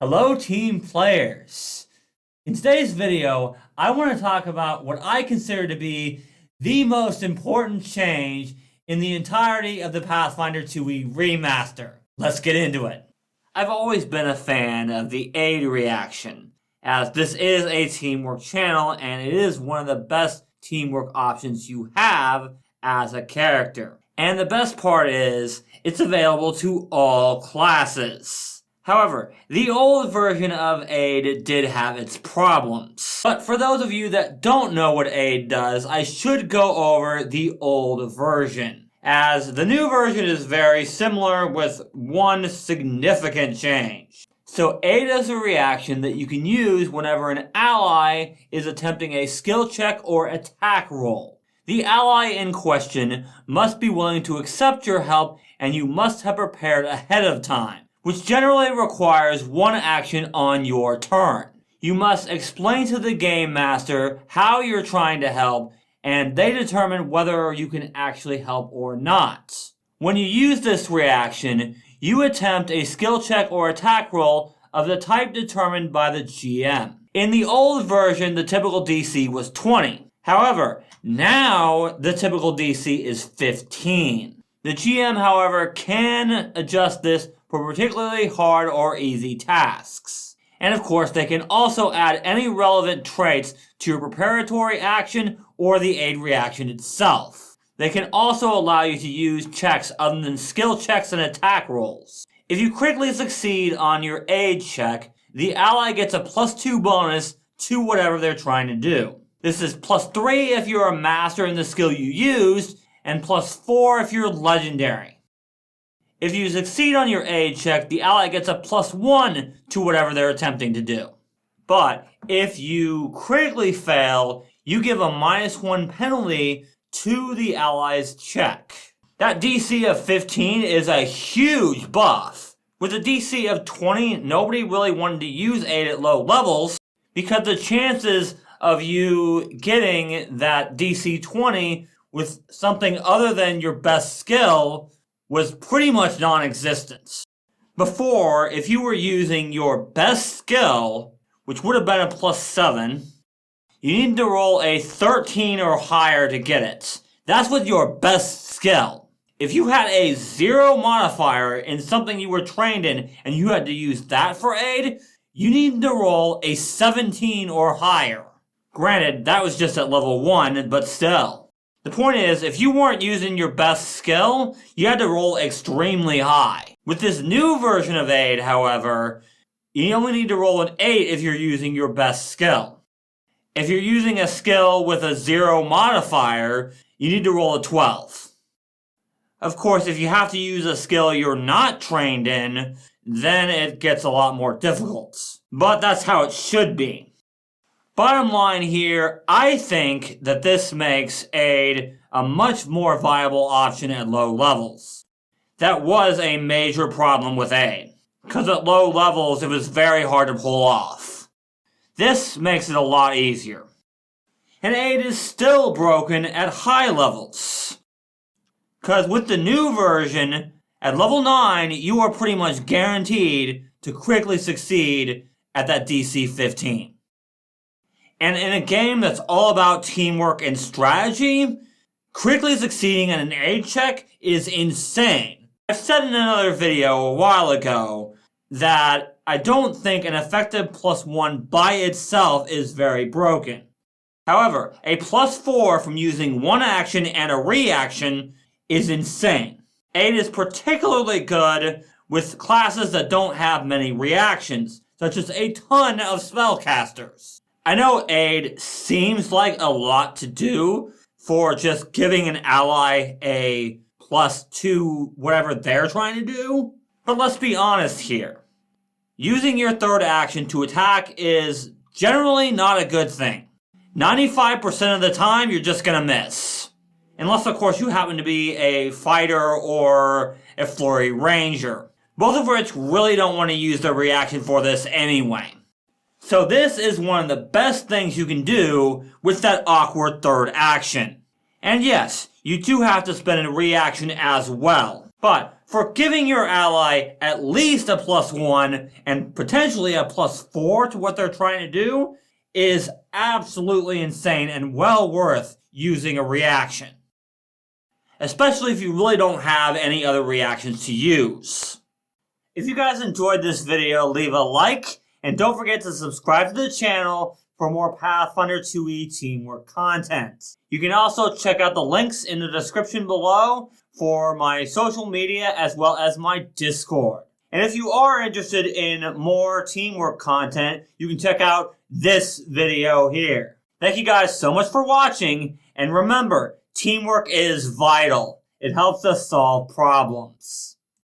Hello team players. In today's video, I want to talk about what I consider to be the most important change in the entirety of the Pathfinder 2e Remaster. Let's get into it. I've always been a fan of the aid reaction, as this is a teamwork channel and it is one of the best teamwork options you have as a character. And the best part is, it's available to all classes. However, the old version of aid did have its problems. But for those of you that don't know what aid does, I should go over the old version, as the new version is very similar with one significant change. So aid is a reaction that you can use whenever an ally is attempting a skill check or attack roll. The ally in question must be willing to accept your help, and you must have prepared ahead of time, which generally requires one action on your turn. You must explain to the game master how you're trying to help, and they determine whether you can actually help or not. When you use this reaction, you attempt a skill check or attack roll of the type determined by the GM. In the old version, the typical DC was 20. However, now the typical DC is 15. The GM, however, can adjust this for particularly hard or easy tasks. And of course, they can also add any relevant traits to your preparatory action or the aid reaction itself. They can also allow you to use checks other than skill checks and attack rolls. If you critically succeed on your aid check, the ally gets a +2 bonus to whatever they're trying to do. This is +3 if you're a master in the skill you used, and +4 if you're legendary. If you succeed on your aid check, the ally gets a +1 to whatever they're attempting to do. But if you critically fail, you give a -1 penalty to the ally's check. That DC of 15 is a huge buff. With a DC of 20, nobody really wanted to use aid at low levels, because the chances of you getting that DC 20 with something other than your best skill was pretty much non-existent. Before, if you were using your best skill, which would have been a +7, you needed to roll a 13 or higher to get it. That's with your best skill. If you had a 0 modifier in something you were trained in and you had to use that for aid, you needed to roll a 17 or higher. Granted, that was just at level 1, but still. The point is, if you weren't using your best skill, you had to roll extremely high. With this new version of aid, however, you only need to roll an 8 if you're using your best skill. If you're using a skill with a 0 modifier, you need to roll a 12. Of course, if you have to use a skill you're not trained in, then it gets a lot more difficult. But that's how it should be. Bottom line here, I think that this makes aid a much more viable option at low levels. That was a major problem with aid, because at low levels it was very hard to pull off. This makes it a lot easier. And aid is still broken at high levels, because with the new version, at level 9, you are pretty much guaranteed to critically succeed at that DC 15. And in a game that's all about teamwork and strategy, critically succeeding at an aid check is insane. I've said in another video a while ago that I don't think an effective +1 by itself is very broken. However, a +4 from using one action and a reaction is insane. Aid is particularly good with classes that don't have many reactions, such as a ton of spellcasters. I know aid seems like a lot to do for just giving an ally a +2 whatever they're trying to do, but let's be honest here. Using your third action to attack is generally not a good thing. 95% of the time, you're just gonna miss. Unless, of course, you happen to be a fighter or a flurry ranger, both of which really don't want to use their reaction for this anyway. So this is one of the best things you can do with that awkward third action. And yes, you do have to spend a reaction as well. But for giving your ally at least a +1 and potentially a +4 to what they're trying to do is absolutely insane and well worth using a reaction. Especially if you really don't have any other reactions to use. If you guys enjoyed this video, leave a like, and don't forget to subscribe to the channel for more Pathfinder 2e teamwork content. You can also check out the links in the description below for my social media as well as my Discord. And if you are interested in more teamwork content, you can check out this video here. Thank you guys so much for watching, and remember, teamwork is vital. It helps us solve problems.